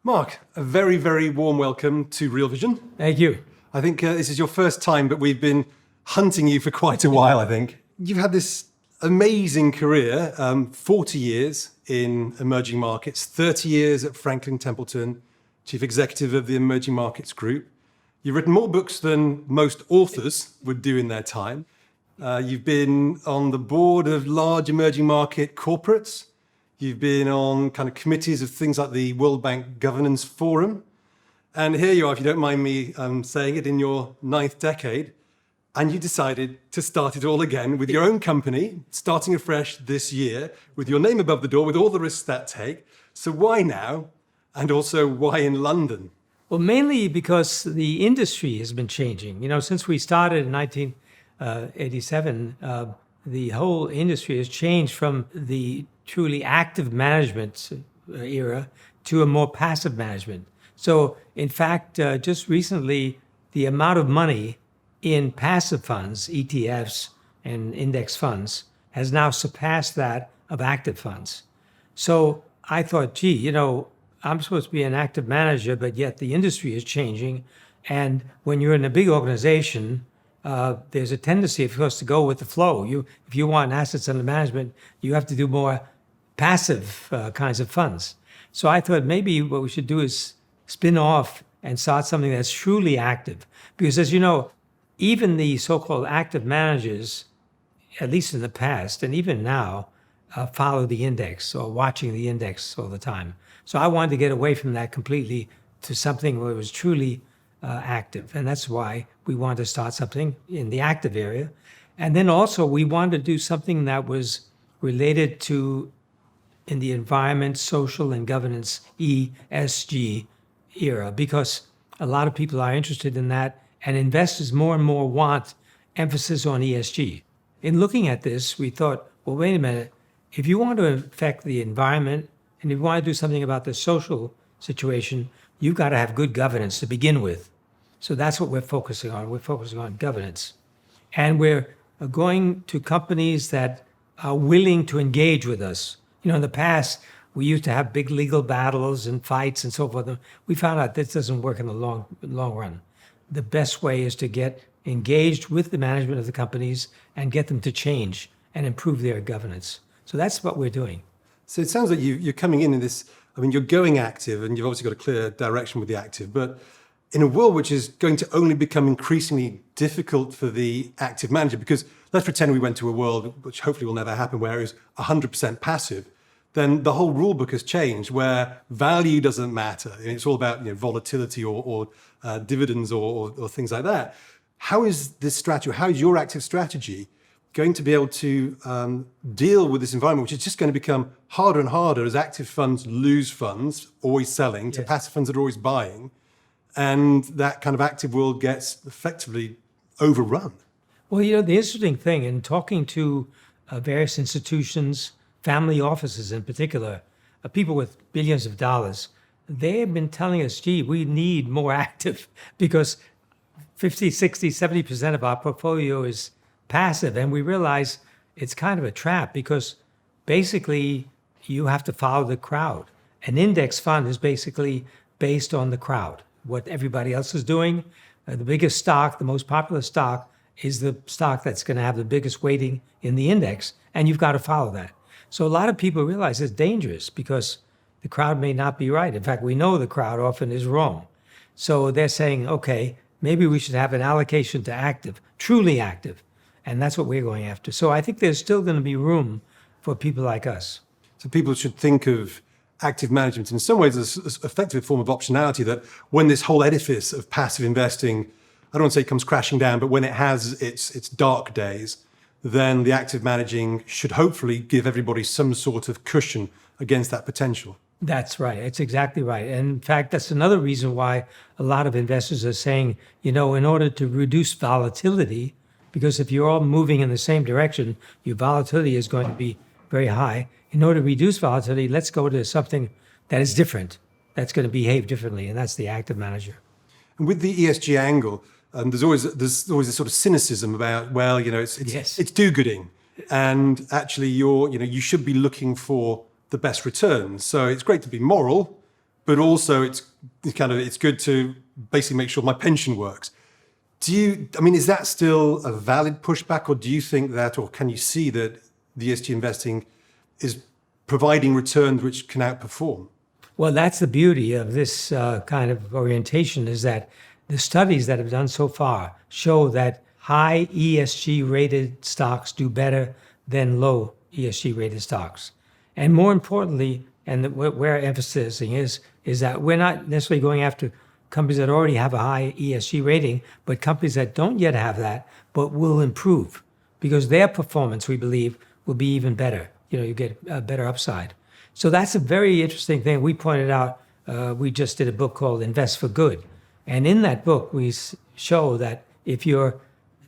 Mark, a very, very warm welcome to Real Vision. Thank you. I think this is your first time, but we've been hunting you for quite a while, I think. You've had this amazing career, 40 years in emerging markets, 30 years at Franklin Templeton, Chief Executive of the Emerging Markets Group. You've written more books than most authors would do in their time. You've been on the board of large emerging market corporates. You've been on kind of committees of things like the World Bank Governance Forum. And here you are, if you don't mind me saying it, in your 9th decade. And you decided to start it all again with your own company, starting afresh this year, with your name above the door, with all the risks that take. So why now? And also, why in London? Well, mainly because the industry has been changing. You know, since we started in 1987, the whole industry has changed from the truly active management era to a more passive management. So, in fact, just recently, the amount of money in passive funds, ETFs and index funds, has now surpassed that of active funds. So I thought, gee, you know, I'm supposed to be an active manager, but yet the industry is changing. And when you're in a big organization, there's a tendency, of course, to go with the flow. If you want assets under management, you have to do more passive kinds of funds. So I thought maybe what we should do is spin off and start something that's truly active. Because as you know, even the so-called active managers, at least in the past and even now, follow the index or watching the index all the time. So I wanted to get away from that completely to something where it was truly active. And that's why we wanted to start something in the active area. And then also we wanted to do something that was related to, in the environment, social and governance, ESG era, because a lot of people are interested in that, and investors more and more want emphasis on ESG. In looking at this, we thought, well, wait a minute, if you want to affect the environment and if you want to do something about the social situation, you've got to have good governance to begin with. So that's what we're focusing on. We're focusing on governance. And we're going to companies that are willing to engage with us. You know, in the past, we used to have big legal battles and fights and so forth. We found out this doesn't work in the long run. The best way is to get engaged with the management of the companies and get them to change and improve their governance. So that's what we're doing. So it sounds like you're coming in this, I mean, you're going active and you've obviously got a clear direction with the active, but in a world which is going to only become increasingly difficult for the active manager, because let's pretend we went to a world, which hopefully will never happen, where it was 100% passive, then the whole rule book has changed, where value doesn't matter. And it's all about volatility or dividends or things like that. How is this strategy, how is your active strategy going to be able to deal with this environment, which is just going to become harder and harder as active funds lose funds, always selling, to passive funds that are always buying, and that kind of active world gets effectively overrun? Well, you know, the interesting thing in talking to various institutions, family offices in particular, people with billions of dollars, they have been telling us, gee, we need more active because 50, 60, 70% of our portfolio is passive. And we realize it's kind of a trap because basically you have to follow the crowd. An index fund is basically based on the crowd, what everybody else is doing. The biggest stock, the most popular stock, is the stock that's going to have the biggest weighting in the index, and you've got to follow that. So a lot of people realize it's dangerous because the crowd may not be right. In fact, we know the crowd often is wrong. So they're saying, okay, maybe we should have an allocation to active, truly active. And that's what we're going after. So I think there's still going to be room for people like us. So people should think of active management in some ways as effective form of optionality, that when this whole edifice of passive investing, I don't want to say comes crashing down, but when it has its dark days, then the active managing should hopefully give everybody some sort of cushion against that potential. That's right. It's exactly right. And in fact, that's another reason why a lot of investors are saying, you know, in order to reduce volatility, because if you're all moving in the same direction, your volatility is going to be very high. In order to reduce volatility, let's go to something that is different, that's going to behave differently, and that's the active manager. And with the ESG angle, there's always this sort of cynicism about, well, you know, it's do-gooding, and actually you should be looking for the best returns. So it's great to be moral, but also it's good to basically make sure my pension works. Is that still a valid pushback, or do you think that, or can you see that the ESG investing is providing returns which can outperform? Well, that's the beauty of this kind of orientation, is that the studies that have done so far show that high ESG rated stocks do better than low ESG rated stocks. And more importantly, and what we're emphasizing is that we're not necessarily going after companies that already have a high ESG rating, but companies that don't yet have that, but will improve, because their performance, we believe, will be even better. You get a better upside. So that's a very interesting thing. We pointed out, we just did a book called Invest for Good. And in that book, we show that if you're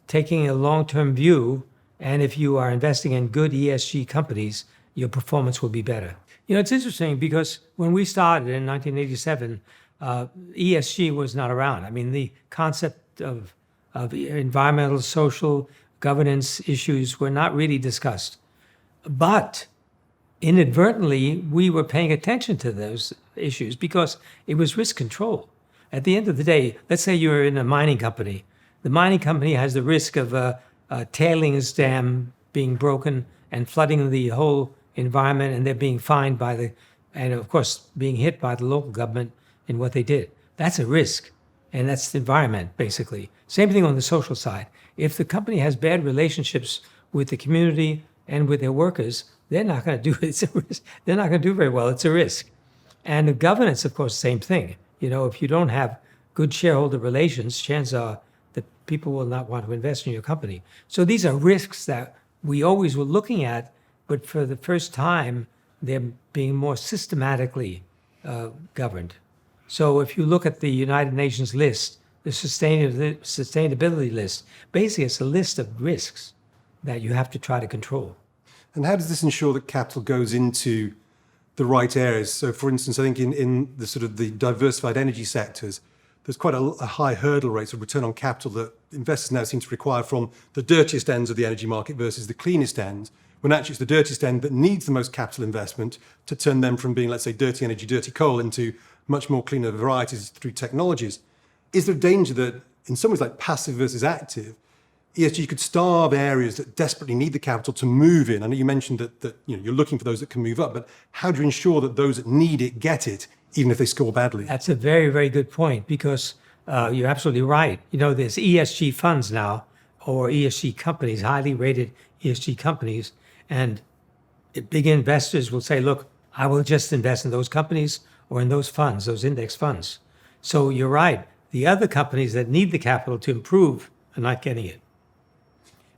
taking a long-term view and if you are investing in good ESG companies, your performance will be better. It's interesting because when we started in 1987, ESG was not around. I mean, the concept of environmental, social, governance issues were not really discussed. But inadvertently, we were paying attention to those issues because it was risk control. At the end of the day, let's say you're in a mining company. The mining company has the risk of a tailings dam being broken and flooding the whole environment, and they're being fined and of course being hit by the local government in what they did. That's a risk, and that's the environment, basically. Same thing on the social side. If the company has bad relationships with the community and with their workers, they're not going to do it. It's a risk. They're not going to do very well. It's a risk. And the governance, of course, same thing. If you don't have good shareholder relations, chances are that people will not want to invest in your company. So these are risks that we always were looking at, but for the first time, they're being more systematically governed. So if you look at the United Nations list, the sustainability list, basically it's a list of risks that you have to try to control. And how does this ensure that capital goes into the right areas? So for instance, I think in the sort of the diversified energy sectors, there's quite a high hurdle rate of return on capital that investors now seem to require from the dirtiest ends of the energy market versus the cleanest ends, when actually it's the dirtiest end that needs the most capital investment to turn them from being, let's say, dirty energy, dirty coal into much more cleaner varieties through technologies. Is there a danger that in some ways, like passive versus active, ESG could starve areas that desperately need the capital to move in? I know you mentioned that you're looking for those that can move up, but how do you ensure that those that need it get it, even if they score badly? That's a very, very good point, because you're absolutely right. There's ESG funds now, or ESG companies, highly rated ESG companies, and big investors will say, look, I will just invest in those companies or in those funds, those index funds. So you're right. The other companies that need the capital to improve are not getting it.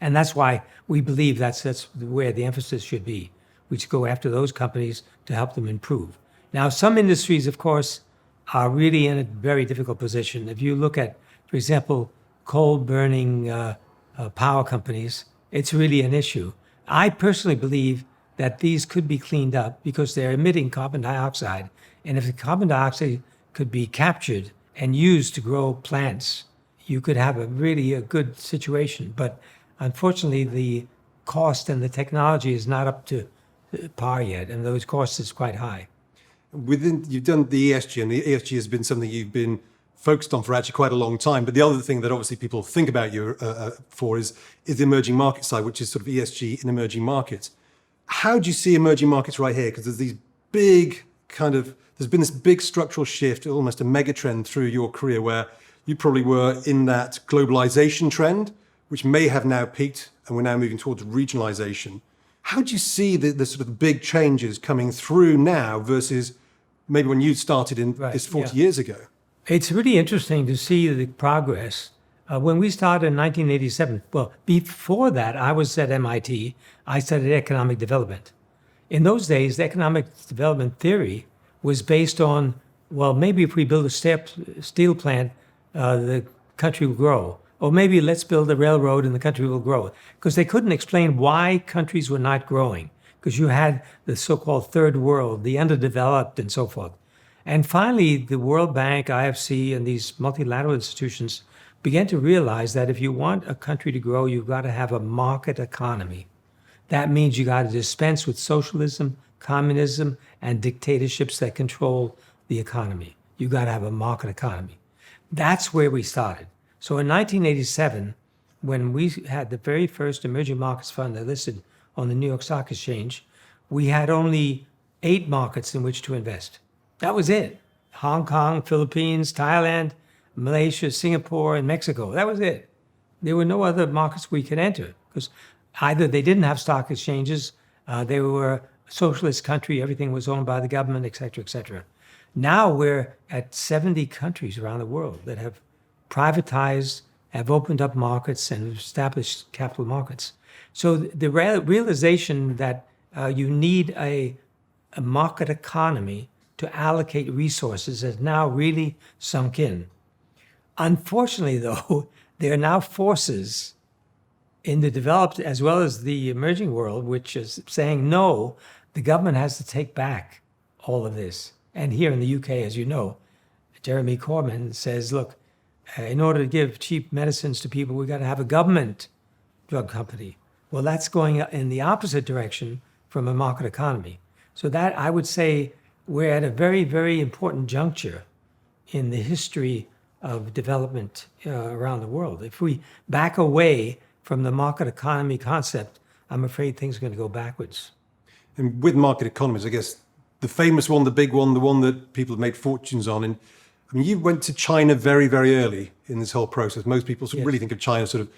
And that's why we believe that's where the emphasis should be. We should go after those companies to help them improve. Now, some industries, of course, are really in a very difficult position. If you look at, for example, coal-burning power companies, it's really an issue. I personally believe that these could be cleaned up because they're emitting carbon dioxide. And if the carbon dioxide could be captured and used to grow plants, you could have a good situation. But unfortunately, the cost and the technology is not up to par yet, and those costs is quite high. You've done the ESG, and the ESG has been something you've been focused on for actually quite a long time. But the other thing that obviously people think about you for is the emerging market side, which is sort of ESG in emerging markets. How do you see emerging markets right here? Because there's been this big structural shift, almost a mega trend through your career, where you probably were in that globalization trend, which may have now peaked, and we're now moving towards regionalization. How do you see the sort of big changes coming through now versus maybe when you started in this 40 years ago? It's really interesting to see the progress. When we started in 1987, well, before that, I was at MIT. I studied economic development. In those days, the economic development theory was based on, well, maybe if we build a steel plant, the country will grow. Or maybe let's build a railroad and the country will grow. Because they couldn't explain why countries were not growing. Because you had the so-called third world, the underdeveloped and so forth. And finally, the World Bank, IFC, and these multilateral institutions began to realize that if you want a country to grow, you've got to have a market economy. That means you got to dispense with socialism, communism, and dictatorships that control the economy. You got to have a market economy. That's where we started. So in 1987, when we had the very first emerging markets fund that listed on the New York Stock Exchange, we had only 8 markets in which to invest. That was it. Hong Kong, Philippines, Thailand, Malaysia, Singapore, and Mexico. That was it. There were no other markets we could enter because either they didn't have stock exchanges, they were a socialist country, everything was owned by the government, et cetera, et cetera. Now we're at 70 countries around the world that have privatized, have opened up markets and established capital markets. So the realization that you need a market economy to allocate resources has now really sunk in. Unfortunately, though, there are now forces in the developed as well as the emerging world which is saying, no, the government has to take back all of this. And here in the UK, as you know, Jeremy Corbyn says, look, in order to give cheap medicines to people, we've got to have a government drug company. Well, that's going in the opposite direction from a market economy. So that, I would say, we're at a very, very important juncture in the history of development around the world. If we back away from the market economy concept, I'm afraid things are going to go backwards. And with market economies, I guess the famous one, the big one, the one that people have made fortunes on. And I mean, you went to China very, very early in this whole process. Most people Yes. really think of China sort of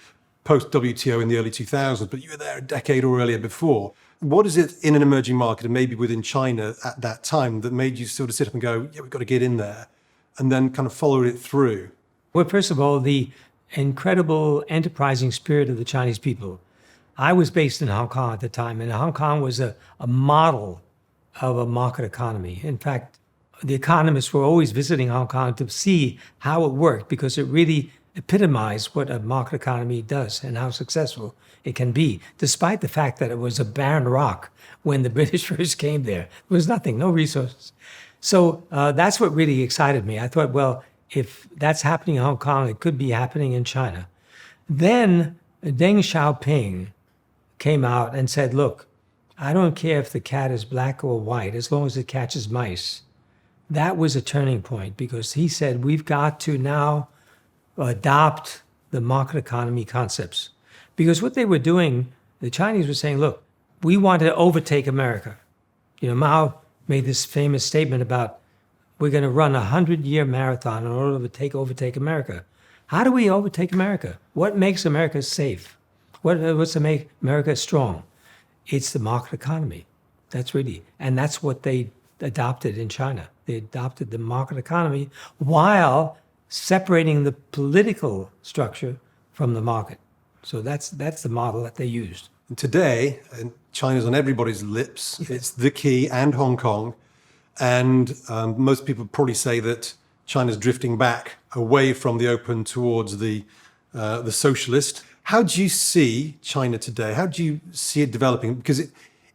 post-WTO in the early 2000s, but you were there a decade or earlier before. What is it in an emerging market and maybe within China at that time that made you sort of sit up and go, yeah, we've got to get in there, and then kind of follow it through? Well, first of all, the incredible enterprising spirit of the Chinese people. I was based in Hong Kong at the time, and Hong Kong was a model of a market economy. In fact, the economists were always visiting Hong Kong to see how it worked because it really epitomized what a market economy does and how successful it can be, despite the fact that it was a barren rock when the British first came there. There was nothing, no resources. So that's what really excited me. I thought, well, if that's happening in Hong Kong, it could be happening in China. Then Deng Xiaoping came out and said, look, I don't care if the cat is black or white, as long as it catches mice. That was a turning point because he said, we've got to now adopt the market economy concepts. Because what they were doing, the Chinese were saying, look, we want to overtake America. You know, Mao made this famous statement about we're going to run a 100-year marathon in order to overtake America. How do we overtake America? What makes America safe? What's to make America strong? It's the market economy. That's really, and that's what they adopted in China. They adopted the market economy while separating the political structure from the market. So that's the model that they used. And today, and China's on everybody's lips. Yes. It's the key, and Hong Kong. And most people probably say that China's drifting back away from the open towards the socialist. How do you see China today? How do you see it developing? Because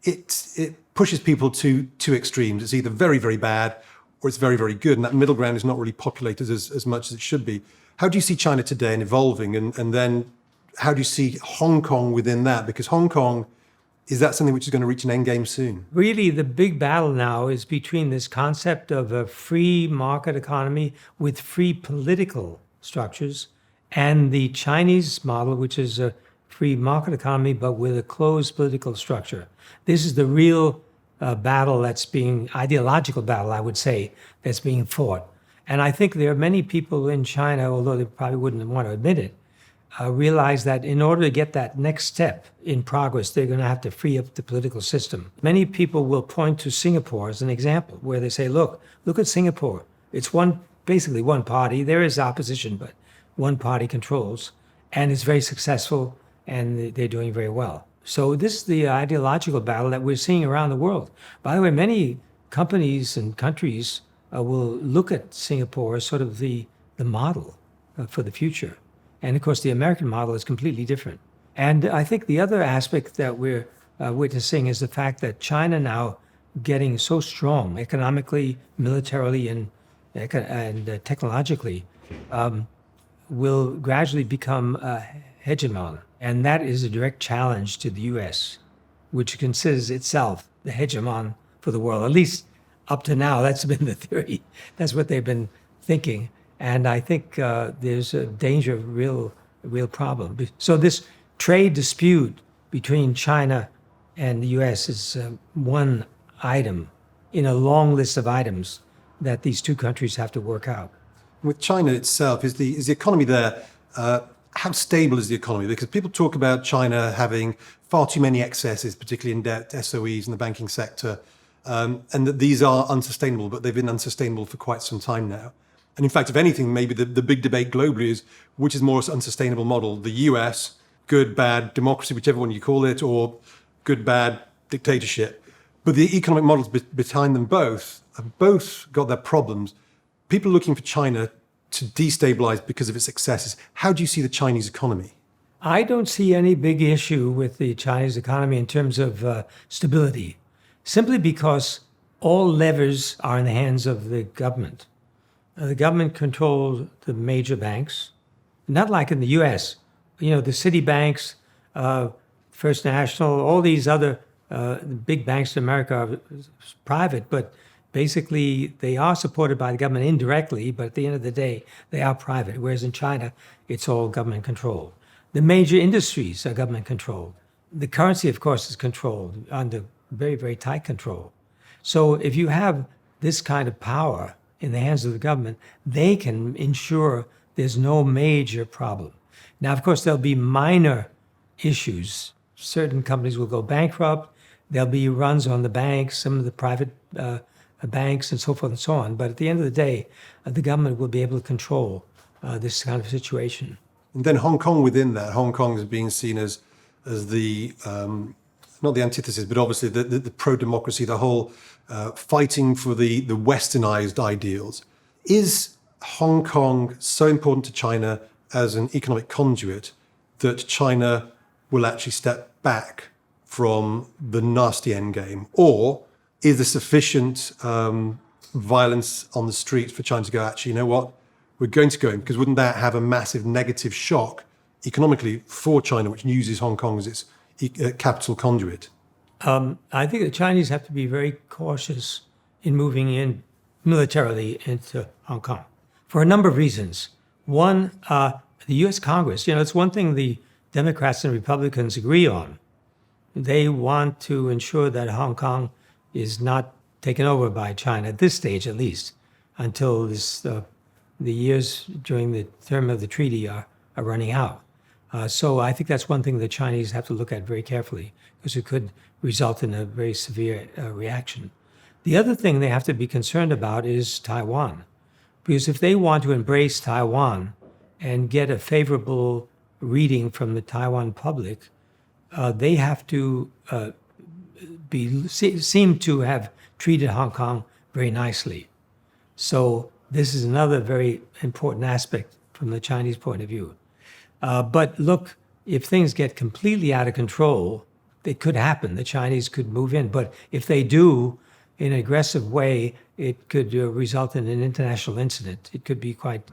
it pushes people to two extremes. It's either very, very bad or it's very, very good. And that middle ground is not really populated as much as it should be. How do you see China today and evolving? And then how do you see Hong Kong within that? Because Hong Kong, is that something which is going to reach an end game soon? Really, the big battle now is between this concept of a free market economy with free political structures and the Chinese model, which is a free market economy, but with a closed political structure. This is the real battle ideological battle, I would say, that's being fought. And I think there are many people in China, although they probably wouldn't want to admit it, realize that in order to get that next step in progress, they're going to have to free up the political system. Many people will point to Singapore as an example, where they say, look at Singapore. It's basically one party. There is opposition, but one party controls, and it's very successful, and they're doing very well. So this is the ideological battle that we're seeing around the world. By the way, many companies and countries will look at Singapore as sort of the model for the future. And of course, the American model is completely different. And I think the other aspect that we're witnessing is the fact that China now getting so strong economically, militarily, and technologically will gradually become a hegemon. And that is a direct challenge to the US, which considers itself the hegemon for the world. At least up to now, that's been the theory. That's what they've been thinking. And I think there's a danger of real problem. So this trade dispute between China and the U.S. is one item in a long list of items that these two countries have to work out. With China itself, is the economy there, how stable is the economy? Because people talk about China having far too many excesses, particularly in debt, SOEs in the banking sector, and that these are unsustainable, but they've been unsustainable for quite some time now. And in fact, if anything, maybe the big debate globally is which is more unsustainable model, the US, good, bad, democracy, whichever one you call it, or good, bad, dictatorship. But the economic models behind them both have both got their problems. People are looking for China to destabilize because of its successes. How do you see the Chinese economy? I don't see any big issue with the Chinese economy in terms of stability, simply because all levers are in the hands of the government. The government controls the major banks, not like in the U.S. You know, the city banks, First National, all these other big banks in America are private, but basically they are supported by the government indirectly, but at the end of the day, they are private, whereas in China, it's all government controlled. The major industries are government controlled. The currency, of course, is controlled under very, very tight control. So if you have this kind of power in the hands of the government, they can ensure there's no major problem. Now, of course, there'll be minor issues. Certain companies will go bankrupt. There'll be runs on the banks, some of the private banks, and so forth and so on. But at the end of the day, the government will be able to control this kind of situation. And then Hong Kong within that, Hong Kong is being seen as the, not the antithesis, but obviously the pro-democracy, the whole fighting for the westernized ideals. Is Hong Kong so important to China as an economic conduit that China will actually step back from the nasty endgame? Or is there sufficient violence on the street for China to go, actually, you know what, we're going to go in? Because wouldn't that have a massive negative shock economically for China, which uses Hong Kong as its capital conduit? I think the Chinese have to be very cautious in moving in militarily into Hong Kong for a number of reasons. One, the U.S. Congress, it's one thing the Democrats and Republicans agree on. They want to ensure that Hong Kong is not taken over by China at this stage, at least, until the years during the term of the treaty are running out. So I think that's one thing the Chinese have to look at very carefully, because it could result in a very severe reaction. The other thing they have to be concerned about is Taiwan, because if they want to embrace Taiwan and get a favorable reading from the Taiwan public, they have to seem to have treated Hong Kong very nicely. So this is another very important aspect from the Chinese point of view. But look, if things get completely out of control, it could happen. The Chinese could move in. But if they do in an aggressive way, it could result in an international incident. It could be quite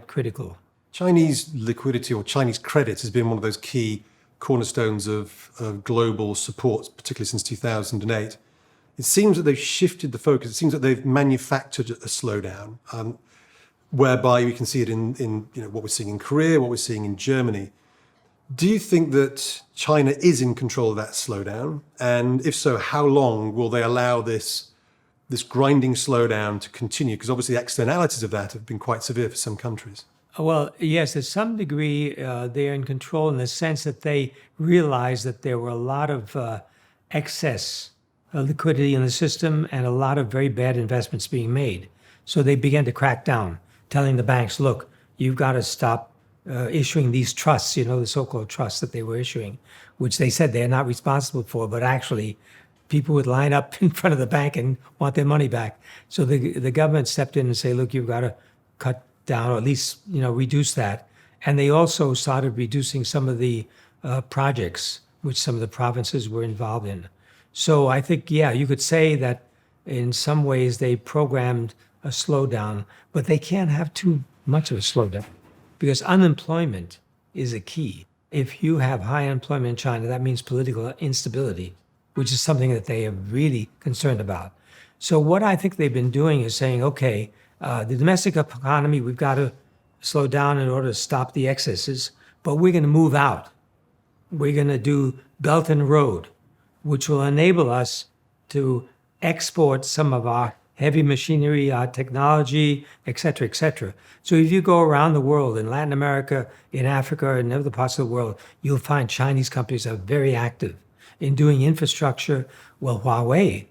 critical. Chinese liquidity or Chinese credit has been one of those key cornerstones of global support, particularly since 2008. It seems that they've shifted the focus. It seems that they've manufactured a slowdown, whereby we can see it in what we're seeing in Korea, what we're seeing in Germany. Do you think that China is in control of that slowdown? And if so, how long will they allow this grinding slowdown to continue? Because obviously the externalities of that have been quite severe for some countries. Well, yes, to some degree, they're in control in the sense that they realized that there were a lot of excess liquidity in the system and a lot of very bad investments being made. So they began to crack down, telling the banks, look, you've got to stop issuing these trusts, the so-called trusts that they were issuing, which they said they're not responsible for, but actually people would line up in front of the bank and want their money back. So the government stepped in and say, look, you've got to cut down, or at least, reduce that. And they also started reducing some of the projects which some of the provinces were involved in. So I think, you could say that in some ways they programmed a slowdown, but they can't have too much of a slowdown because unemployment is a key. If you have high unemployment in China, that means political instability, which is something that they are really concerned about. So what I think they've been doing is saying, okay, the domestic economy, we've got to slow down in order to stop the excesses, but we're going to move out. We're going to do Belt and Road, which will enable us to export some of our heavy machinery, our technology, et cetera, et cetera. So if you go around the world, in Latin America, in Africa, and other parts of the world, you'll find Chinese companies are very active in doing infrastructure. Well, Huawei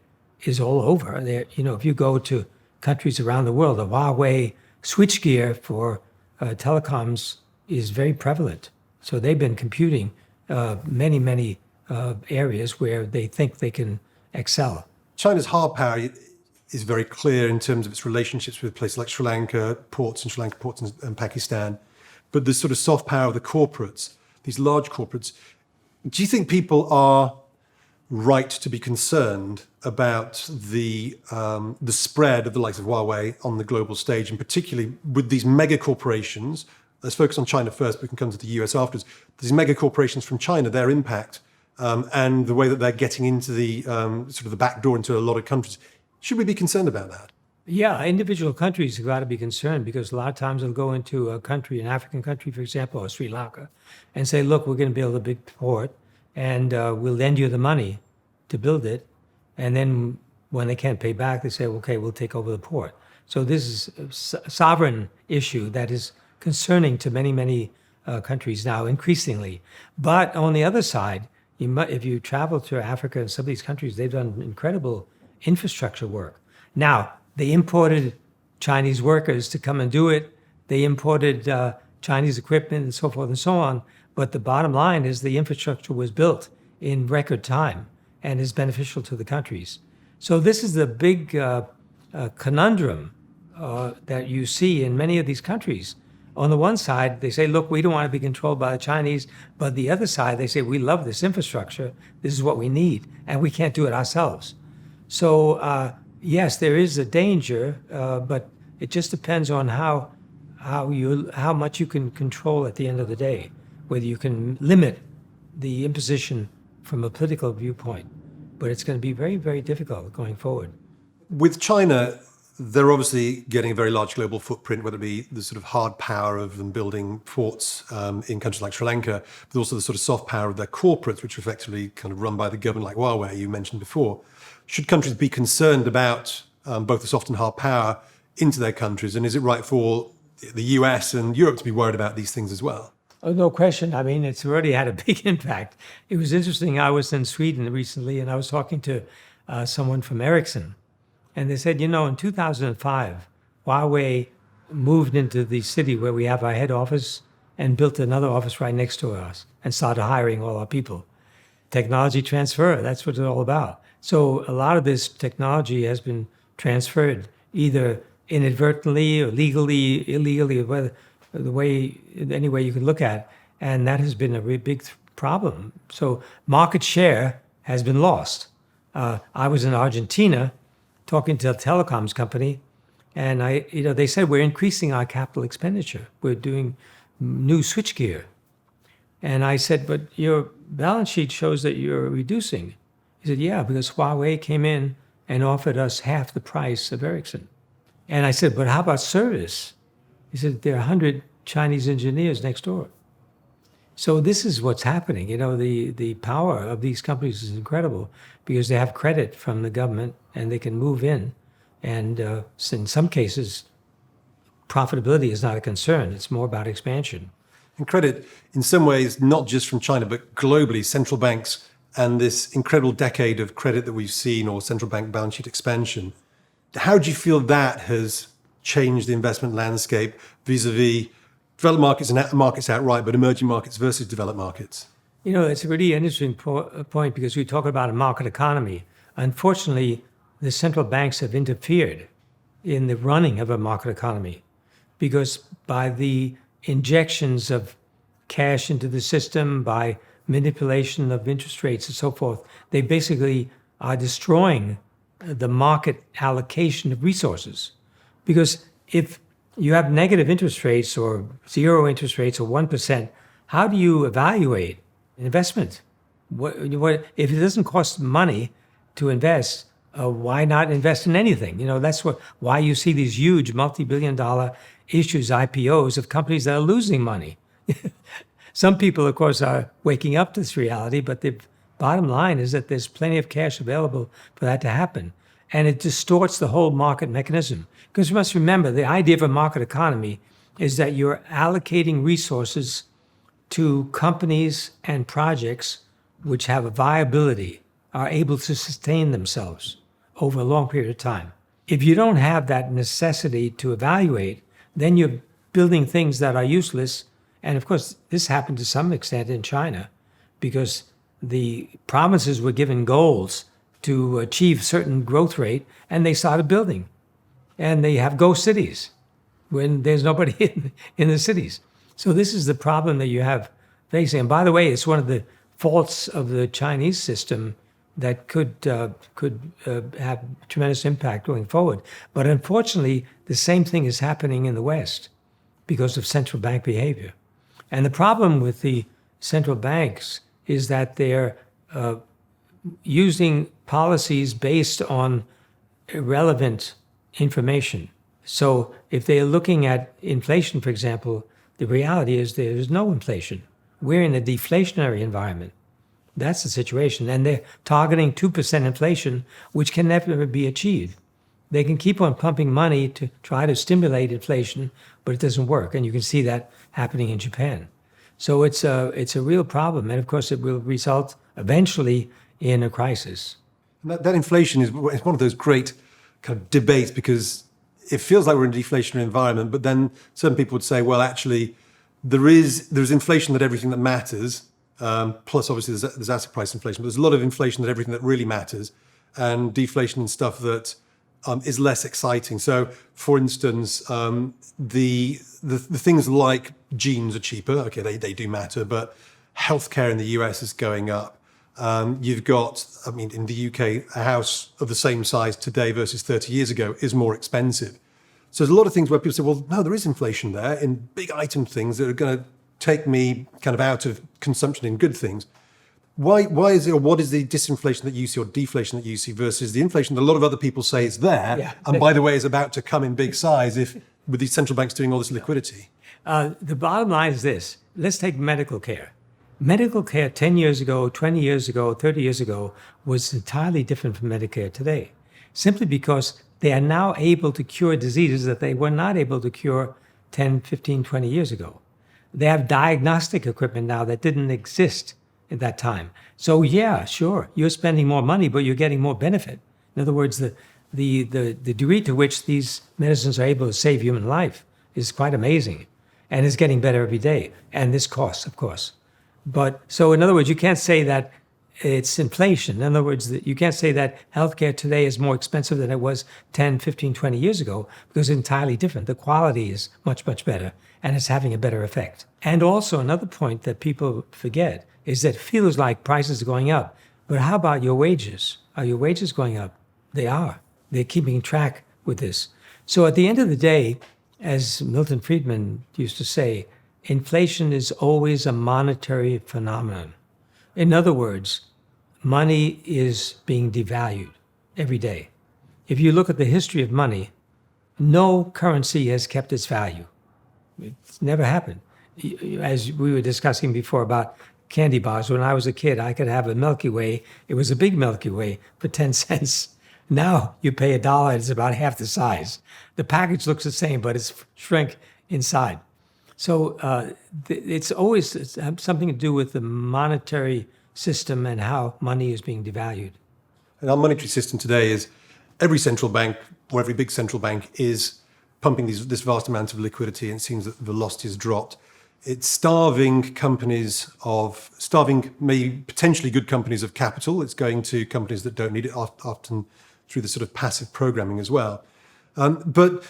is all over. If you go to countries around the world, the Huawei switchgear for telecoms is very prevalent. So they've been computing many areas where they think they can excel. China's hard power is very clear in terms of its relationships with places like Sri Lanka, ports and Pakistan. But the sort of soft power of the corporates, these large corporates, do you think people are right to be concerned about the spread of the likes of Huawei on the global stage, and particularly with these mega corporations? Let's focus on China first, but we can come to the US afterwards. These mega corporations from China, their impact, and the way that they're getting into the sort of the back door into a lot of countries. Should we be concerned about that? Yeah, individual countries have got to be concerned, because a lot of times they'll go into a country, an African country, for example, or Sri Lanka, and say, look, we're going to build a big port, and we'll lend you the money to build it. And then when they can't pay back, they say, okay, we'll take over the port. So this is a sovereign issue that is concerning to many countries now, increasingly. But on the other side, if you travel to Africa and some of these countries, they've done incredible infrastructure work. Now, they imported Chinese workers to come and do it. They imported Chinese equipment and so forth and so on. But the bottom line is the infrastructure was built in record time and is beneficial to the countries. So this is the big conundrum that you see in many of these countries. On the one side, they say, look, we don't want to be controlled by the Chinese. But the other side, they say, we love this infrastructure. This is what we need, and we can't do it ourselves. So yes, there is a danger, but it just depends on how much you can control at the end of the day, whether you can limit the imposition from a political viewpoint. But it's going to be very, very difficult going forward. With China, they're obviously getting a very large global footprint, whether it be the sort of hard power of them building ports in countries like Sri Lanka, but also the sort of soft power of their corporates, which are effectively kind of run by the government, like Huawei, you mentioned before. Should countries be concerned about both the soft and hard power into their countries? And is it right for the US and Europe to be worried about these things as well? Oh, no question. I mean, it's already had a big impact. It was interesting. I was in Sweden recently, and I was talking to someone from Ericsson. And they said, in 2005, Huawei moved into the city where we have our head office and built another office right next to us and started hiring all our people. Technology transfer, that's what it's all about. So a lot of this technology has been transferred either inadvertently or legally, illegally, whether any way you can look at it. And that has been a really big problem. So market share has been lost. I was in Argentina talking to a telecoms company, and they said, we're increasing our capital expenditure. We're doing new switchgear. And I said, but your balance sheet shows that you're reducing. He said, yeah, because Huawei came in and offered us half the price of Ericsson. And I said, but how about service? He said, there are 100 Chinese engineers next door. So this is what's happening. The power of these companies is incredible because they have credit from the government and they can move in. And in some cases, profitability is not a concern. It's more about expansion. And credit, in some ways, not just from China, but globally, central banks and this incredible decade of credit that we've seen, or central bank balance sheet expansion. How do you feel that has changed the investment landscape vis-a-vis developed markets and markets outright, but emerging markets versus developed markets? It's a really interesting point because we talk about a market economy. Unfortunately, the central banks have interfered in the running of a market economy because by the injections of cash into the system, by manipulation of interest rates and so forth, they basically are destroying the market allocation of resources. Because if you have negative interest rates or zero interest rates or 1%, how do you evaluate investment? What if it doesn't cost money to invest, why not invest in anything? That's why you see these huge multi-billion-dollar issues, IPOs of companies that are losing money. Some people, of course, are waking up to this reality, but the bottom line is that there's plenty of cash available for that to happen. And it distorts the whole market mechanism. Because you must remember, the idea of a market economy is that you're allocating resources to companies and projects which have a viability, are able to sustain themselves over a long period of time. If you don't have that necessity to evaluate, then you're building things that are useless. And of course, this happened to some extent in China because the provinces were given goals to achieve certain growth rate, and they started building. And they have ghost cities when there's nobody in the cities. So this is the problem that you have facing. And by the way, it's one of the faults of the Chinese system that could have tremendous impact going forward. But unfortunately, the same thing is happening in the West because of central bank behavior. And the problem with the central banks is that they're using policies based on irrelevant information. So if they're looking at inflation, for example, the reality is there's no inflation. We're in a deflationary environment. That's the situation. And they're targeting 2% inflation, which can never be achieved. They can keep on pumping money to try to stimulate inflation, but it doesn't work. And you can see that happening in Japan. So it's a real problem. And of course, it will result eventually in a crisis. That inflation is one of those great kind of debates because it feels like we're in a deflationary environment, but then certain people would say, well, actually, there's inflation that everything that matters, plus obviously there's asset price inflation, but there's a lot of inflation that everything that really matters, and deflation and stuff that is less exciting. So, for instance, the things like genes are cheaper. Okay, they do matter, but healthcare in the US is going up. You've got, in the UK, a house of the same size today versus 30 years ago is more expensive. So there's a lot of things where people say, well, no, there is inflation there in big item things that are going to take me kind of out of consumption in good things. Why is it, or what is the disinflation that you see or deflation that you see versus the inflation that a lot of other people say is there, and by the way, is about to come in big size with these central banks doing all this liquidity? The bottom line is this. Let's take medical care. Medical care 10 years ago, 20 years ago, 30 years ago was entirely different from Medicare today, simply because they are now able to cure diseases that they were not able to cure 10, 15, 20 years ago. They have diagnostic equipment now that didn't exist at that time. So yeah, sure, you're spending more money, but you're getting more benefit. In other words, the degree to which these medicines are able to save human life is quite amazing and is getting better every day. And this costs, of course. But so in other words, you can't say that it's inflation. In other words, you can't say that healthcare today is more expensive than it was 10, 15, 20 years ago because it's entirely different. The quality is much, much better and it's having a better effect. And also another point that people forget is that it feels like prices are going up. But how about your wages? Are your wages going up? They are. They're keeping track with this. So at the end of the day, as Milton Friedman used to say, inflation is always a monetary phenomenon. In other words, money is being devalued every day. If you look at the history of money, no currency has kept its value. It's never happened. As we were discussing before about candy bars, when I was a kid, I could have a Milky Way. It was a big Milky Way for 10 cents. Now you pay $1, it's about half the size. The package looks the same, but it's shrink inside. So it's always something to do with the monetary system and how money is being devalued. And our monetary system today is every central bank, or every big central bank, is pumping this vast amount of liquidity, and it seems that the velocity has dropped. It's starving maybe potentially good companies of capital. It's going to companies that don't need it, often through the sort of passive programming as well. But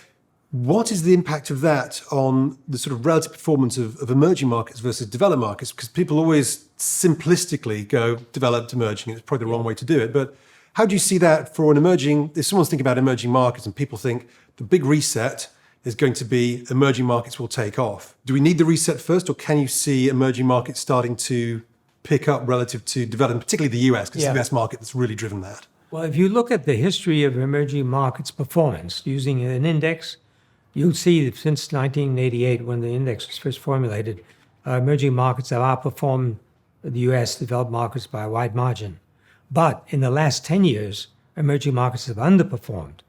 what is the impact of that on the sort of relative performance of emerging markets versus developed markets? Because people always simplistically go developed, emerging. It's probably the wrong way to do it. But how do you see that for an emerging, if someone's thinking about emerging markets and people think the big reset is going to be emerging markets will take off. Do we need the reset first, or can you see emerging markets starting to pick up relative to development, particularly the US, because it's the US market that's really driven that? Well, if you look at the history of emerging markets performance using an index, you'll see that since 1988, when the index was first formulated, emerging markets have outperformed the US developed markets by a wide margin. But in the last 10 years, emerging markets have underperformed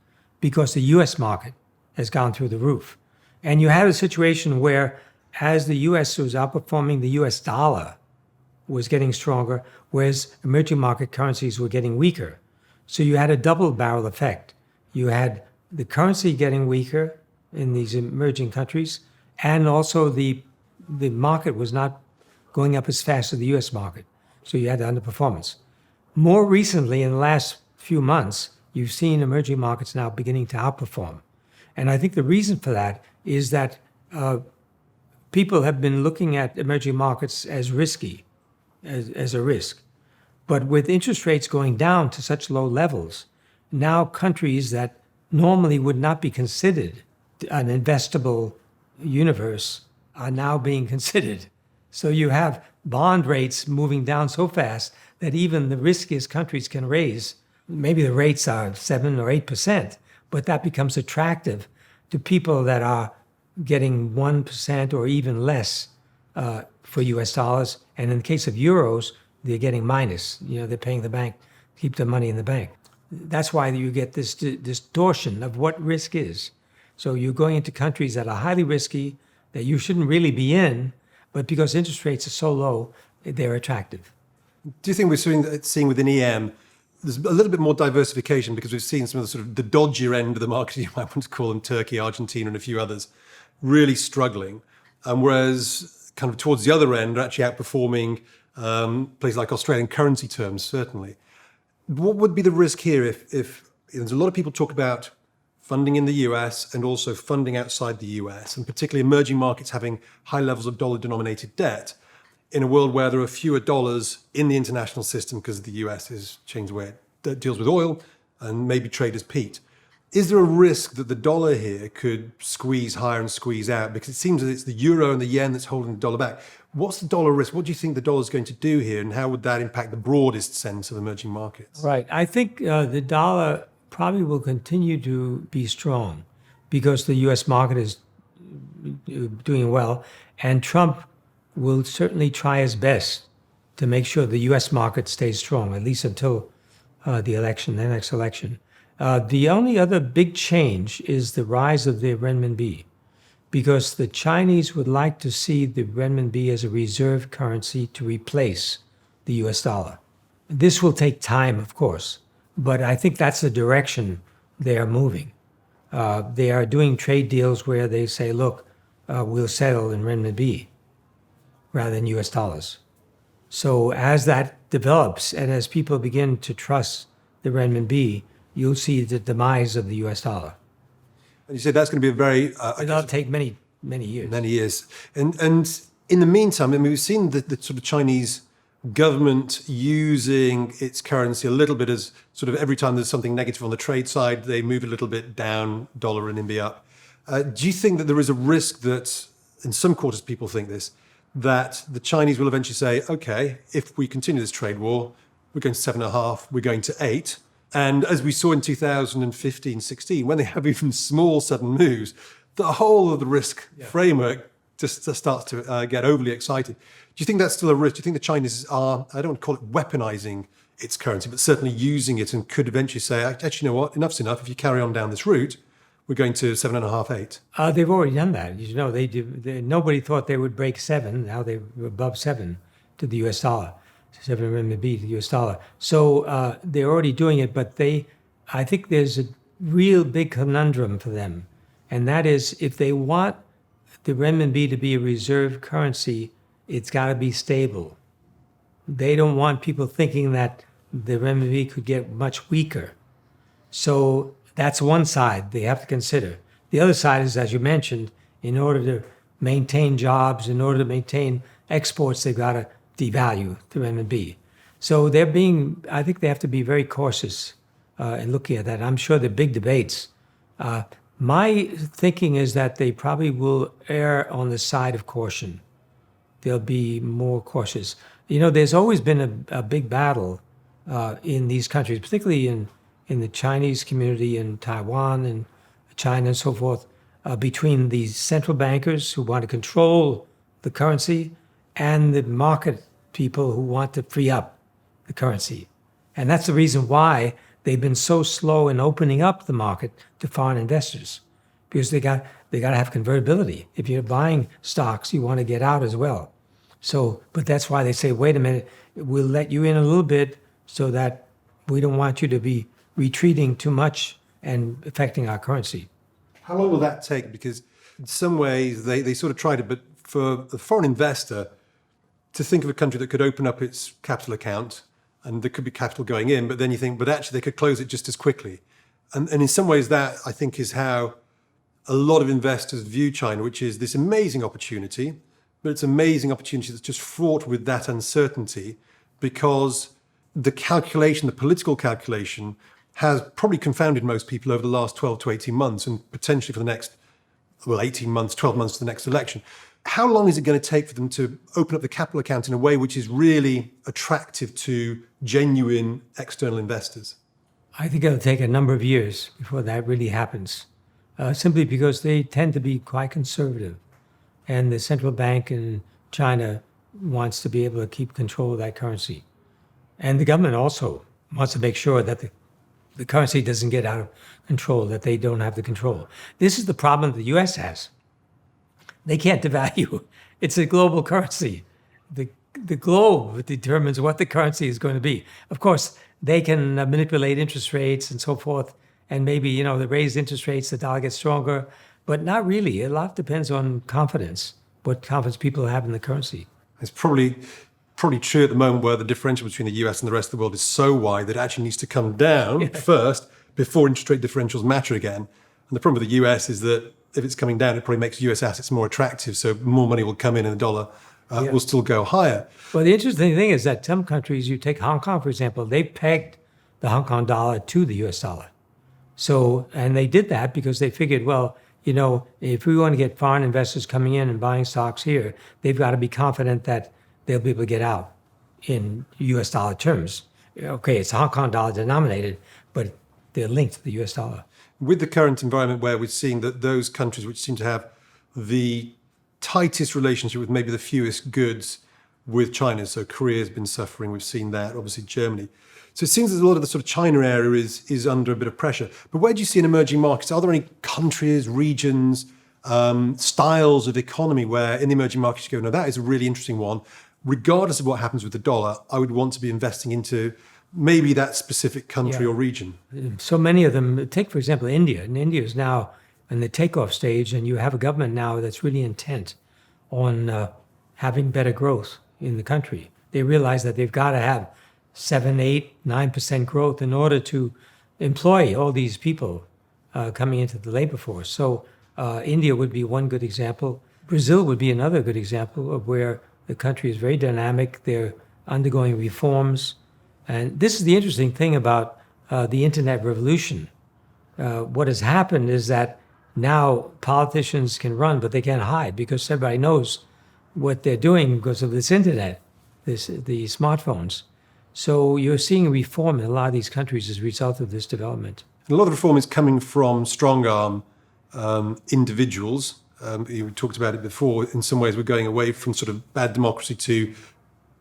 because the US market has gone through the roof. And you had a situation where, as the US was outperforming, the US dollar was getting stronger, whereas emerging market currencies were getting weaker. So you had a double barrel effect. You had the currency getting weaker in these emerging countries, and also the market was not going up as fast as the US market. So you had the underperformance. More recently, in the last few months, you've seen emerging markets now beginning to outperform. And I think the reason for that is that people have been looking at emerging markets as risky, as a risk. But with interest rates going down to such low levels, now countries that normally would not be considered an investable universe are now being considered. So you have bond rates moving down so fast that even the riskiest countries can raise. Maybe the rates are 7 or 8%, but that becomes attractive to people that are getting 1% or even less for US dollars. And in the case of euros, they're getting minus. They're paying the bank, keep the money in the bank. That's why you get this distortion of what risk is. So you're going into countries that are highly risky, that you shouldn't really be in, but because interest rates are so low, they're attractive. Do you think we're seeing within EM, there's a little bit more diversification because we've seen some of the sort of the dodgier end of the market, you might want to call them, Turkey, Argentina, and a few others, really struggling. Whereas kind of towards the other end, are actually outperforming places like Australian currency terms, certainly. What would be the risk here if there's a lot of people talk about funding in the US and also funding outside the US, and particularly emerging markets having high levels of dollar-denominated debt in a world where there are fewer dollars in the international system because the US has changed the way it deals with oil and maybe trade has peaked. Is there a risk that the dollar here could squeeze higher and squeeze out? Because it seems that it's the euro and the yen that's holding the dollar back. What's the dollar risk? What do you think the dollar is going to do here? And how would that impact the broadest sense of emerging markets? Right. I think the dollar probably will continue to be strong because the US market is doing well. And Trump will certainly try his best to make sure the US market stays strong, at least until the next election. The only other big change is the rise of the renminbi, because the Chinese would like to see the renminbi as a reserve currency to replace the US dollar. This will take time, of course, but I think that's the direction they are moving. They are doing trade deals where they say, look, we'll settle in renminbi rather than US dollars. So as that develops and as people begin to trust the renminbi, you'll see the demise of the US dollar. And you said that's going to be a very... It'll take many years. Many years. And in the meantime, I mean, we've seen the sort of Chinese government using its currency a little bit as sort of every time there's something negative on the trade side, they move a little bit down, dollar and renminbi up. Do you think that there is a risk that, in some quarters people think this, that the Chinese will eventually say, okay, if we continue this trade war, we're going to 7.5, we're going to 8. And as we saw in 2015-16, when they have even small sudden moves, the whole of the risk framework just starts to get overly excited. Do you think that's still a risk? Do you think the Chinese are, I don't want to call it weaponizing its currency, but certainly using it and could eventually say, actually, you know what, enough's enough. If you carry on down this route, we're going to 7.5, 8. They've already done that. Nobody thought they would break 7. Now they're above 7 to the US dollar. 7 renminbi to the US dollar. So they're already doing it, but I think there's a real big conundrum for them. And that is, if they want the renminbi to be a reserve currency, it's got to be stable. They don't want people thinking that the renminbi could get much weaker. So that's one side they have to consider. The other side is, as you mentioned, in order to maintain jobs, in order to maintain exports, they've got to devalue the renminbi. So I think they have to be very cautious in looking at that. I'm sure there are big debates. My thinking is that they probably will err on the side of caution. They'll be more cautious. There's always been a big battle in these countries, particularly in the Chinese community in Taiwan and China and so forth, between these central bankers who want to control the currency and the market people who want to free up the currency. And that's the reason why they've been so slow in opening up the market to foreign investors, because they got to have convertibility. If you're buying stocks, you want to get out as well. So, but that's why they say, wait a minute, we'll let you in a little bit so that we don't want you to be retreating too much and affecting our currency. How long will that take? Because in some ways they sort of tried it, but for a foreign investor to think of a country that could open up its capital account and there could be capital going in, but then you think, but actually they could close it just as quickly. And in some ways that, I think, is how a lot of investors view China, which is this amazing opportunity, but it's an amazing opportunity that's just fraught with that uncertainty because the calculation, the political calculation, has probably confounded most people over the last 12 to 18 months and potentially for the next, 18 months, 12 months to the next election. How long is it going to take for them to open up the capital account in a way which is really attractive to genuine external investors? I think it'll take a number of years before that really happens, simply because they tend to be quite conservative. And the central bank in China wants to be able to keep control of that currency. And the government also wants to make sure that the currency doesn't get out of control, that they don't have the control. This is the problem the U.S. has. They can't devalue. It's a global currency. The globe determines what the currency is going to be. Of course, they can manipulate interest rates and so forth, and maybe, they raise interest rates, the dollar gets stronger, but not really. A lot depends on confidence, what confidence people have in the currency. It's probably true at the moment where the differential between the US and the rest of the world is so wide that it actually needs to come down first before interest rate differentials matter again. And the problem with the US is that if it's coming down, it probably makes US assets more attractive, so more money will come in and the dollar will still go higher. Well, the interesting thing is that some countries, you take Hong Kong, for example, they pegged the Hong Kong dollar to the US dollar. So, and they did that because they figured, well, if we want to get foreign investors coming in and buying stocks here, they've got to be confident that they'll be able to get out in US dollar terms. Okay, it's Hong Kong dollar denominated, but they're linked to the US dollar. With the current environment where we're seeing that those countries which seem to have the tightest relationship with maybe the fewest goods with China, so Korea's been suffering, we've seen that, obviously Germany. So it seems that a lot of the sort of China area is under a bit of pressure. But where do you see in emerging markets? Are there any countries, regions, styles of economy where in the emerging markets you go, no, that is a really interesting one. Regardless of what happens with the dollar, I would want to be investing into maybe that specific country or region. So many of them, take for example India. And India is now in the takeoff stage, and you have a government now that's really intent on having better growth in the country. They realize that they've got to have 7, 8, 9% growth in order to employ all these people coming into the labor force. So India would be one good example. Brazil would be another good example of where the country is very dynamic. They're undergoing reforms. And this is the interesting thing about the internet revolution. What has happened is that now politicians can run, but they can't hide because everybody knows what they're doing because of this internet, the smartphones. So you're seeing reform in a lot of these countries as a result of this development. A lot of reform is coming from strong-arm individuals. You talked about it before. In some ways, we're going away from sort of bad democracy to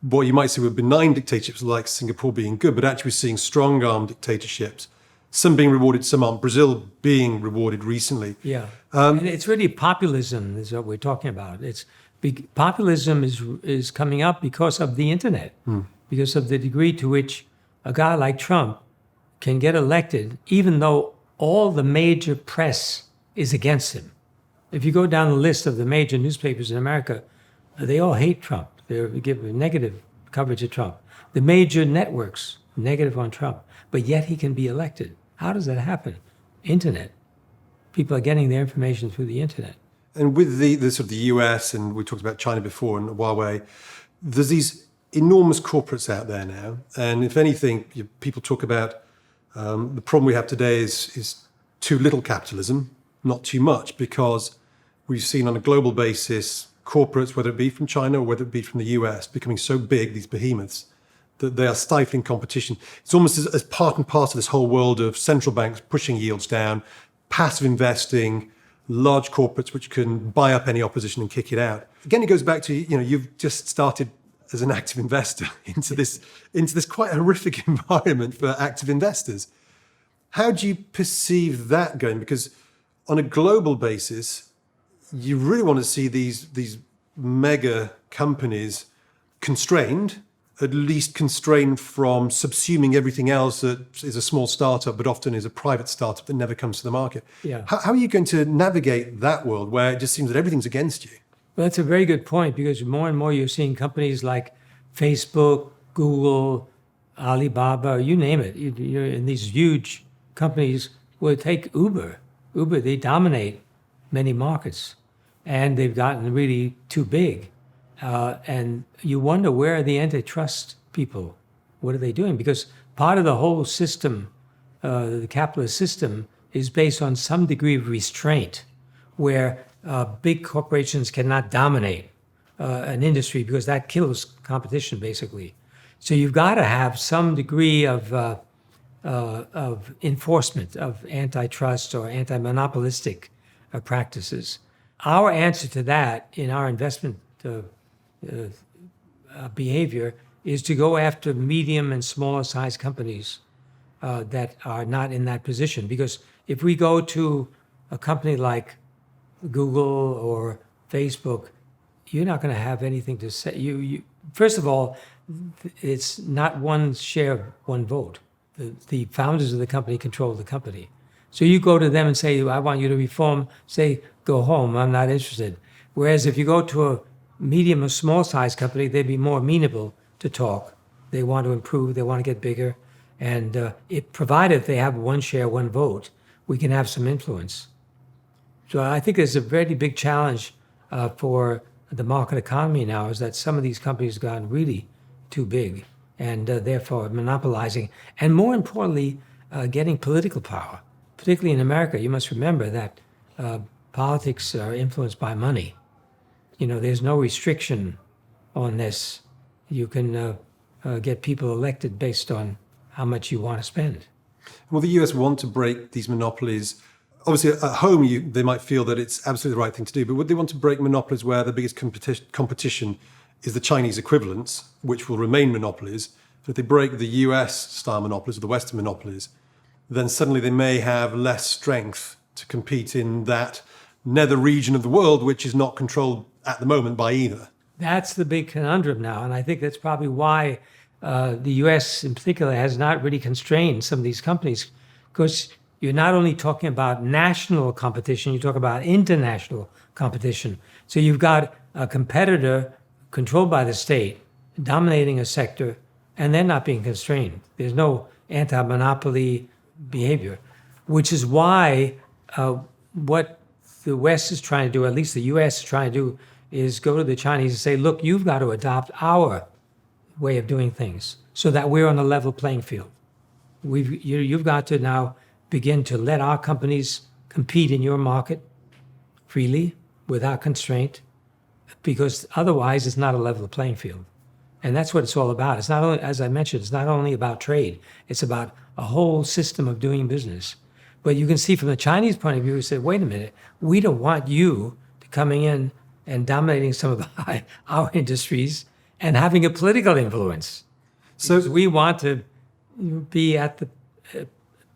what you might say were benign dictatorships like Singapore being good, but actually we're seeing strong-arm dictatorships, some being rewarded, some aren't. Brazil being rewarded recently. Yeah, and it's really populism is what we're talking about. Populism is coming up because of the internet, because of the degree to which a guy like Trump can get elected, even though all the major press is against him. If you go down the list of the major newspapers in America, they all hate Trump. They give negative coverage of Trump. The major networks, negative on Trump, but yet he can be elected. How does that happen? Internet. People are getting their information through the internet. And with the sort of the US, and we talked about China before and Huawei, there's these enormous corporates out there now. And if anything, people talk about the problem we have today is too little capitalism, not too much, because we've seen on a global basis corporates, whether it be from China or whether it be from the US, becoming so big, these behemoths, that they are stifling competition. It's almost as part and parcel of this whole world of central banks pushing yields down, passive investing, large corporates which can buy up any opposition and kick it out. Again, it goes back to, you've just started as an active investor into this quite horrific environment for active investors. How do you perceive that going? Because on a global basis, you really want to see these mega companies constrained, at least constrained from subsuming everything else that is a small startup, but often is a private startup that never comes to the market. Yeah. How are you going to navigate that world where it just seems that everything's against you? Well, that's a very good point, because more and more you're seeing companies like Facebook, Google, Alibaba, you name it. You're in these huge companies. Well, take Uber. Uber, they dominate many markets, and they've gotten really too big. And you wonder, where are the antitrust people? What are they doing? Because part of the whole system, the capitalist system, is based on some degree of restraint, where big corporations cannot dominate an industry, because that kills competition, basically. So you've got to have some degree of enforcement of antitrust or anti-monopolistic practices. Our answer to that in our investment behavior is to go after medium and smaller size companies that are not in that position. Because if we go to a company like Google or Facebook, you're not going to have anything to say. You first of all, it's not one share, one vote. The founders of the company control the company. So you go to them and say, I want you to reform, say, go home, I'm not interested. Whereas if you go to a medium or small size company, they'd be more amenable to talk. They want to improve, they want to get bigger. And provided they have one share, one vote, we can have some influence. So I think there's a very big challenge for the market economy now, is that some of these companies have gotten really too big, and therefore monopolizing, and more importantly, getting political power. Particularly in America, you must remember that politics are influenced by money. There's no restriction on this. You can get people elected based on how much you want to spend. Well, the US want to break these monopolies. Obviously, at home, they might feel that it's absolutely the right thing to do, but would they want to break monopolies where the biggest competition is the Chinese equivalents, which will remain monopolies? But if they break the US-style monopolies or the Western monopolies, then suddenly they may have less strength to compete in that nether region of the world, which is not controlled at the moment by either. That's the big conundrum now, and I think that's probably why the US in particular has not really constrained some of these companies, because you're not only talking about national competition, you talk about international competition. So you've got a competitor controlled by the state, dominating a sector, and they're not being constrained. There's no anti-monopoly behavior, which is why what the West is trying to do, at least the US is trying to do, is go to the Chinese and say, look, you've got to adopt our way of doing things so that we're on a level playing field. You've got to now begin to let our companies compete in your market freely, without constraint, because otherwise it's not a level playing field. And that's what it's all about. It's not only, as I mentioned, it's not only about trade, it's about a whole system of doing business. But you can see from the Chinese point of view, we said, wait a minute, we don't want you coming in and dominating some of our industries and having a political influence. So we want to be at the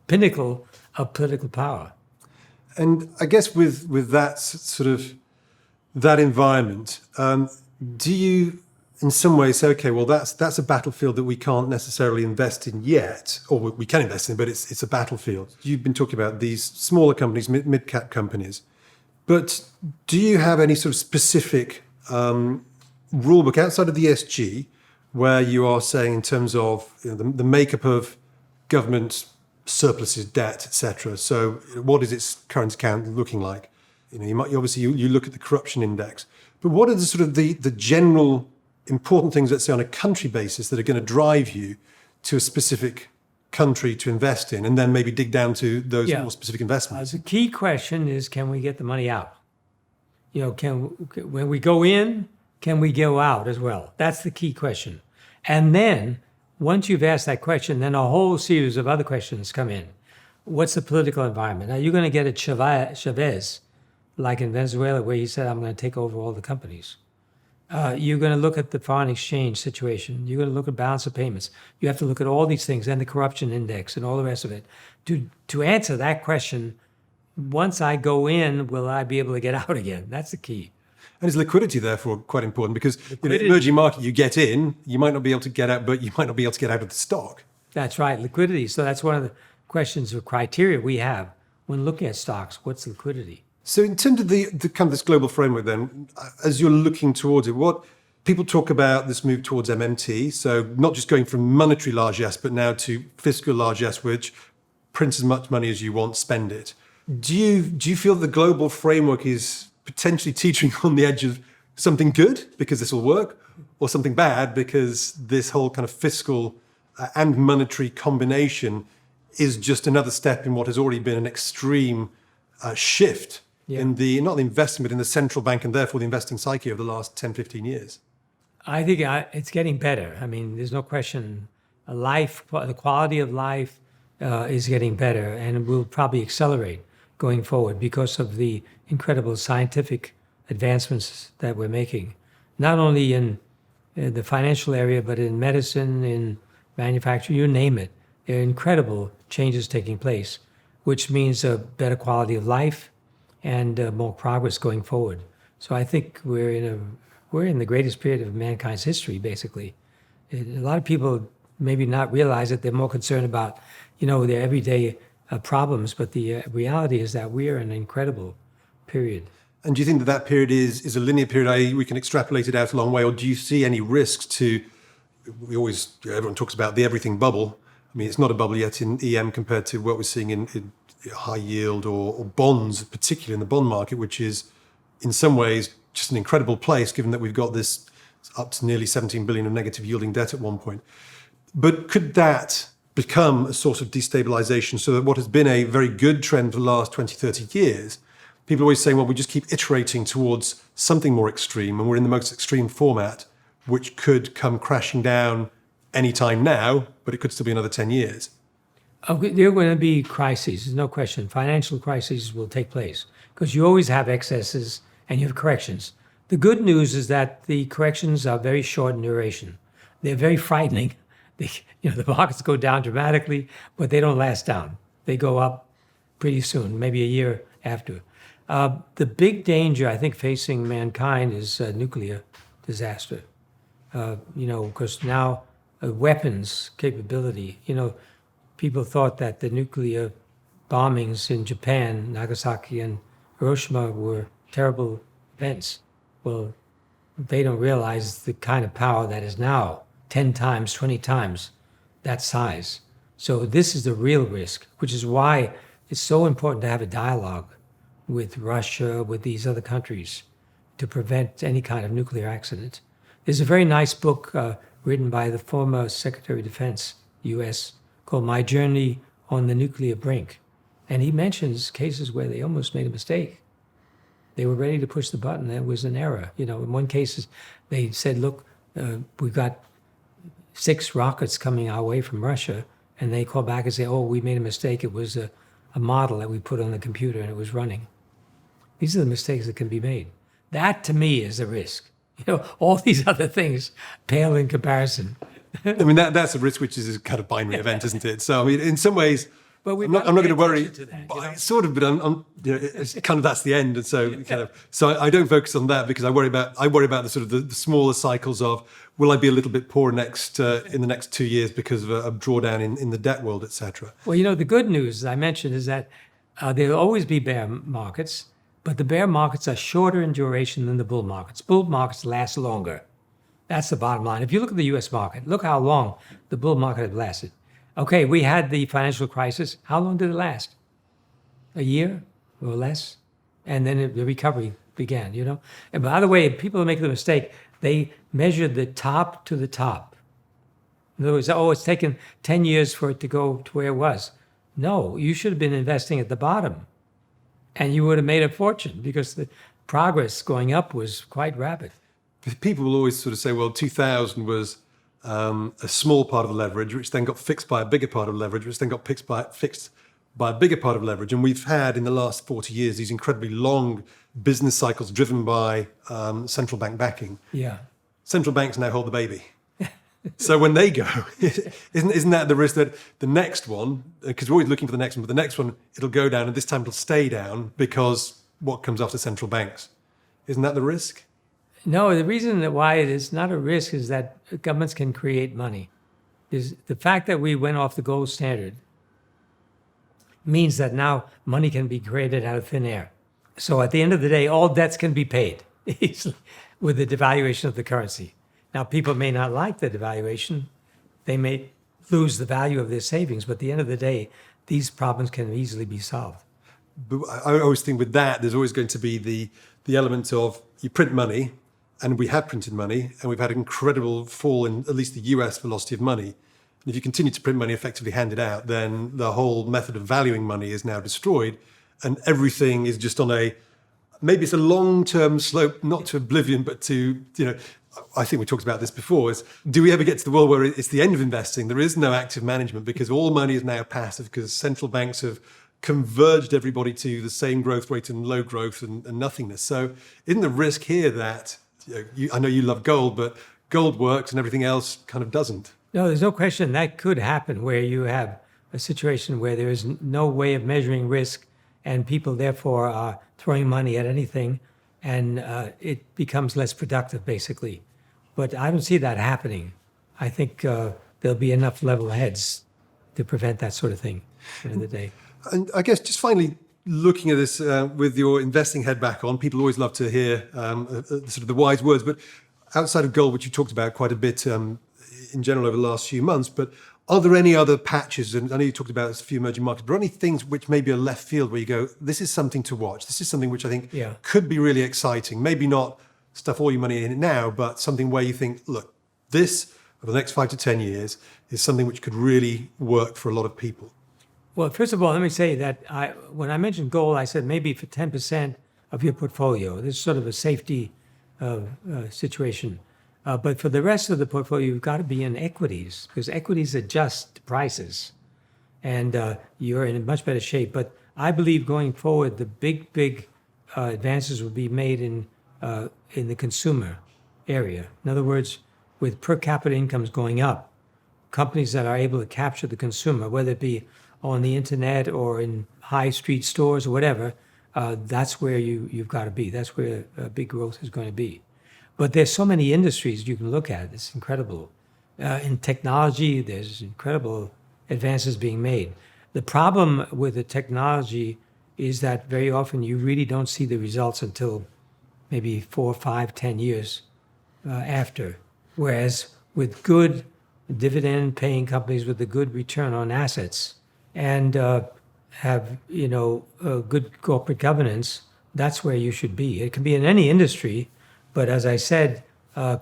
pinnacle of political power. And I guess with that sort of, that environment, do you in some ways say, okay, well, that's a battlefield that we can't necessarily invest in yet, or we can invest in, but it's a battlefield. You've been talking about these smaller companies, mid-cap companies, but do you have any sort of specific rule book outside of the ESG where you are saying in terms of the makeup of government surpluses, debt, etc.? So what is its current account looking like? You obviously look at the corruption index, but what are the sort of the general important things, let's say on a country basis, that are going to drive you to a specific country to invest in, and then maybe dig down to those more specific investments? The key question is, can we get the money out? When we go in, can we go out as well? That's the key question. And then Once you've asked that question, then a whole series of other questions come in. What's the political environment? Are you going to get a Chavez, like in Venezuela, where he said, I'm going to take over all the companies? You're going to look at the foreign exchange situation. You're going to look at balance of payments. You have to look at all these things and the corruption index and all the rest of it. To answer that question, once I go in, will I be able to get out again? That's the key. And is liquidity therefore quite important? Because in an emerging market, you get in, you might not be able to get out, but you might not be able to get out of the stock. That's right, liquidity. So that's one of the questions or criteria we have when looking at stocks. What's liquidity? So in terms of the kind of this global framework then, as you're looking towards it, what people talk about this move towards MMT, so not just going from monetary largesse, but now to fiscal largesse, which print as much money as you want, spend it. Do you feel the global framework is potentially teetering on the edge of something good because this will work, or something bad because this whole kind of fiscal and monetary combination is just another step in what has already been an extreme shift in the, not the investment, but in the central bank and therefore the investing psyche over the last 10, 15 years? I think it's getting better. I mean, there's no question. The quality of life is getting better and will probably accelerate going forward because of the incredible scientific advancements that we're making, not only in the financial area, but in medicine, in manufacturing, you name it. There are incredible changes taking place, which means a better quality of life and more progress going forward. So I think we're in the greatest period of mankind's history, basically. A lot of people maybe not realize that they're more concerned about, their everyday problems, but the reality is that we are in an incredible period. And do you think that period is a linear period, i.e. we can extrapolate it out a long way, or do you see any risks to, everyone talks about the everything bubble. I mean, it's not a bubble yet in EM compared to what we're seeing in high yield or bonds, particularly in the bond market, which is in some ways just an incredible place, given that we've got this up to nearly 17 billion of negative yielding debt at one point. But could that become a source of destabilization so that what has been a very good trend for the last 20, 30 years, people are always saying, well, we just keep iterating towards something more extreme, and we're in the most extreme format, which could come crashing down any time now, but it could still be another 10 years. There are going to be crises, there's no question. Financial crises will take place because you always have excesses and you have corrections. The good news is that the corrections are very short in duration. They're very frightening. The markets go down dramatically, but they don't last down. They go up pretty soon, maybe a year after. The big danger, I think, facing mankind is nuclear disaster. Because now weapons capability, people thought that the nuclear bombings in Japan, Nagasaki and Hiroshima were terrible events. Well, they don't realize the kind of power that is now 10 times, 20 times that size. So this is the real risk, which is why it's so important to have a dialogue with Russia, with these other countries, to prevent any kind of nuclear accident. There's a very nice book written by the former Secretary of Defense, U.S., called My Journey on the Nuclear Brink. And he mentions cases where they almost made a mistake. They were ready to push the button. There was an error. In one case, they said, look, we've got 6 rockets coming our way from Russia. And they call back and say, oh, we made a mistake. It was a model that we put on the computer and it was running. These are the mistakes that can be made. That, to me, is a risk. All these other things pale in comparison. I mean, that's a risk which is a kind of binary event, isn't it? So, I mean, in some ways, But I'm not going to worry. Sort of, but it's kind of that's the end, and so so I don't focus on that because I worry about the sort of the smaller cycles of will I be a little bit poor in the next 2 years because of a drawdown in the debt world, etc. Well, the good news, as I mentioned, is that there will always be bear markets, but the bear markets are shorter in duration than the bull markets. Bull markets last longer. That's the bottom line. If you look at the U.S. market, look how long the bull market had lasted. Okay, we had the financial crisis. How long did it last? A year or less? And then the recovery began, And by the way, people make the mistake. They measure the top to the top. In other words, it's taken 10 years for it to go to where it was. No, you should have been investing at the bottom. And you would have made a fortune because the progress going up was quite rapid. People will always sort of say, well, 2000 was a small part of the leverage, which then got fixed by a bigger part of leverage, which then got fixed by a bigger part of leverage. And we've had in the last 40 years these incredibly long business cycles driven by central bank backing. Yeah. Central banks now hold the baby. So when they go, isn't that the risk that the next one, because we're always looking for the next one, but the next one, it'll go down and this time it'll stay down because what comes after central banks? Isn't that the risk? No, the reason why it is not a risk is that governments can create money. Is the fact that we went off the gold standard means that now money can be created out of thin air. So at the end of the day, all debts can be paid easily with the devaluation of the currency. Now, people may not like the devaluation. They may lose the value of their savings, but at the end of the day, these problems can easily be solved. But I always think with that, there's always going to be the element of you print money, and we have printed money, and we've had an incredible fall in at least the US velocity of money. And if you continue to print money, effectively hand it out, then the whole method of valuing money is now destroyed, and everything is just on maybe it's a long-term slope, not to oblivion, but to, I think we talked about this before, is do we ever get to the world where it's the end of investing? There is no active management because all money is now passive because central banks have converged everybody to the same growth rate and low growth and nothingness. So isn't the risk here that, I know you love gold, but gold works and everything else kind of doesn't? No, there's no question that could happen where you have a situation where there is no way of measuring risk and people therefore are throwing money at anything and it becomes less productive, basically. But I don't see that happening. I think there'll be enough level heads to prevent that sort of thing at the end of the day. And I guess just finally, looking at this with your investing head back on, people always love to hear sort of the wise words, but outside of gold, which you talked about quite a bit in general over the last few months, but are there any other patches, and I know you talked about a few emerging markets, but are any things which maybe are left field where you go, this is something to watch, this is something which I think could be really exciting, maybe not stuff all your money in it now, but something where you think, look, this over the next 5 to 10 years is something which could really work for a lot of people? Well, first of all, let me say that when I mentioned gold, I said maybe for 10% of your portfolio. This is sort of a safety situation. But for the rest of the portfolio, you've got to be in equities because equities adjust prices and you're in much better shape. But I believe going forward, the big advances will be made in the consumer area. In other words, with per capita incomes going up, companies that are able to capture the consumer, whether it be on the internet or in high street stores or whatever, that's where you've got to be. That's where big growth is going to be. But there's so many industries you can look at. It's incredible. In technology, there's incredible advances being made. The problem with the technology is that very often you really don't see the results until maybe 4, 5, 10 years after. Whereas with good dividend-paying companies with a good return on assets and have good corporate governance, that's where you should be. It can be in any industry, but as I said,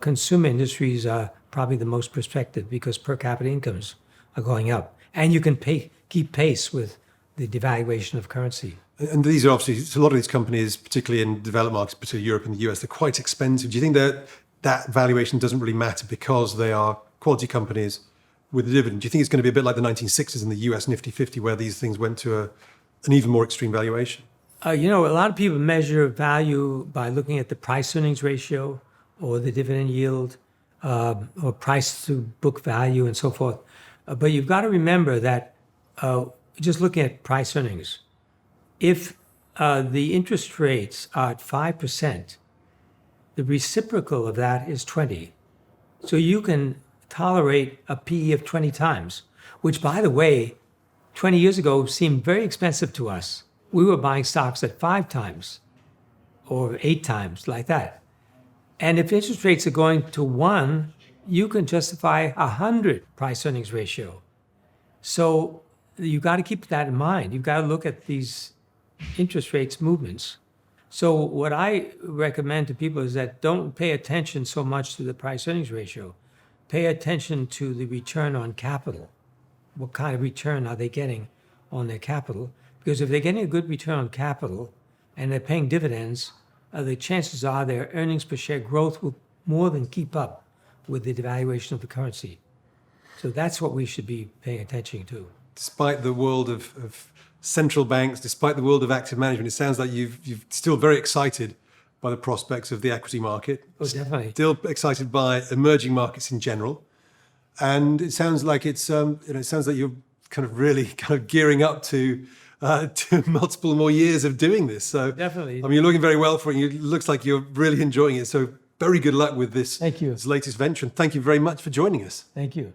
consumer industries are probably the most prospective because per capita incomes are going up, and you can keep pace with the devaluation of currency. And these are obviously, a lot of these companies, particularly in developed markets, particularly Europe and the US, they're quite expensive. Do you think that valuation doesn't really matter because they are quality companies with a dividend? Do you think it's going to be a bit like the 1960s in the US Nifty 50, where these things went to an even more extreme valuation? A lot of people measure value by looking at the price-earnings ratio or the dividend yield or price to book value and so forth. But you've got to remember that just looking at price earnings, if the interest rates are at 5%, the reciprocal of that is 20. So you can tolerate a PE of 20 times, which, by the way, 20 years ago seemed very expensive to us. We were buying stocks at 5 times or 8 times, like that. And if interest rates are going to 1, you can justify 100 price-earnings ratio. So you've got to keep that in mind. You've got to look at these interest rates movements. So what I recommend to people is that don't pay attention so much to the price-earnings ratio. Pay attention to the return on capital. What kind of return are they getting on their capital? Because if they're getting a good return on capital and they're paying dividends, the chances are their earnings per share growth will more than keep up with the devaluation of the currency. So that's what we should be paying attention to. Despite the world of central banks, despite the world of active management, it sounds like you're still very excited by the prospects of the equity market. Oh, definitely. Still excited by emerging markets in general. And it sounds like it sounds like you're kind of really kind of gearing up to multiple more years of doing this. So Definitely. I mean, you're looking very well for it. It looks like you're really enjoying it. So very good luck with this, Thank you. this latest venture. And thank you very much for joining us. Thank you.